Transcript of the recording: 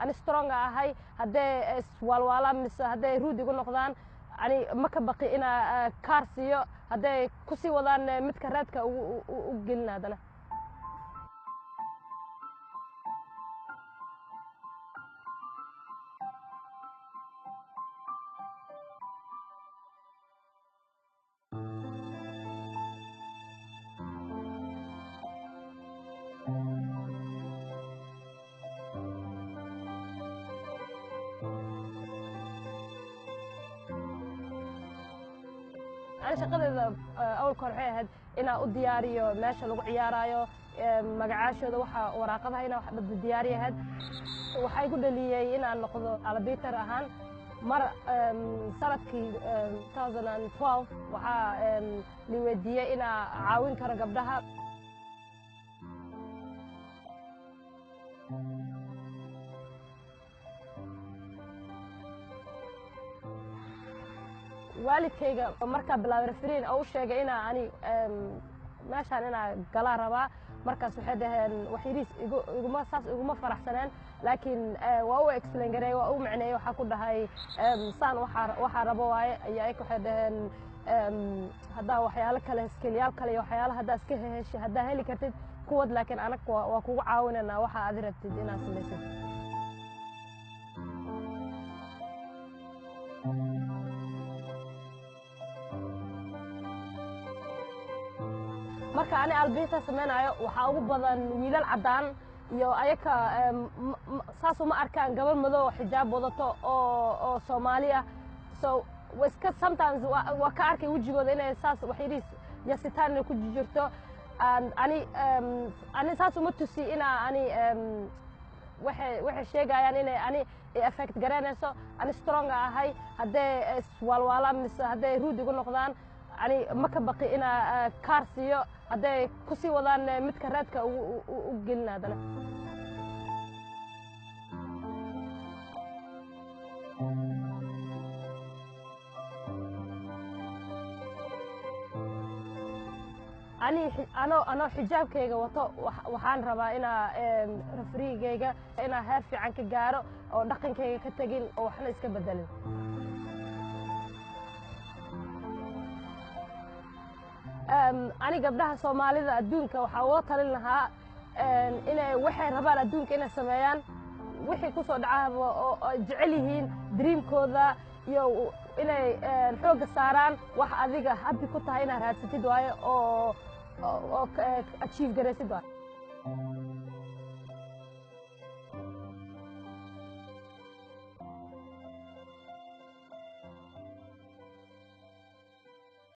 ani strong ahay hadday iswaalwaalaan mise hadday ruud igu noqdaan ani ma ka baqi inaa kaar siiyo hadday kusii wadaan midka raadka u gelin haddana أنا شغلة أول كورحية هاد إنا الديارية ماشى لو عيارايو مجعاشة ده وراقبها هنا وحد الديارية هاد وحيقول لي إنا نقض على بيتر أهان مر سنة 2012 وحا لودية إنا عاون كرقبدها والدكيga marka bilaabay refreen oo sheegay in aan meeshaan inaan gala rabaa markaas waxay dhaheen waxiris iguma faraxsaneen laakiin waa uu explain garay waa uu macneeyay waxa ku dhahay saan waxa rabo waaye ayay ku xidheen hadaa waxyaalo kale iskiliyaal kale iyo waxyaalaha hadaa iska heshay hadaa heli kartid kuwad laakiin anaga waa kugu caawinana waxa aad rabtid inaad samaysid marka ani albita sameeynaayo waxa ugu badan wiilal cadaan iyo ayaka saas uma arkaan gabadh madow xijaab wadato oo Soomaali ah so waska sometimes waa ka arkay wajigooda inay saas waxiris yasitaan ku jirto ani saas uma tusi ina ani waxay sheegayaan inay ani effect garanayso ani strong ahay hadday iswaalwaalaan mise hadday ruud igu noqdaan ani ma ka baqi inaa kaar siiyo hadday kusii wadaan midka raadka u gelin haddana anoo xijaabkayga wato waxaan rabaa inaa refriigayga inaa heer fiican ka gaaro oo dhaqankayga ka tegin oo waxna iska bedelin ani gabdhaha Soomaalida adduunka waxa uga talin lahaa inay waxay rabaan adduunka inay sameeyaan wixii ku soo dhacay oo jecel yihiin dreamkooda iyo inay xoog saaraan wax adiga happy ku tahay inaad raadsatid waayo oo achieve garaysid waayo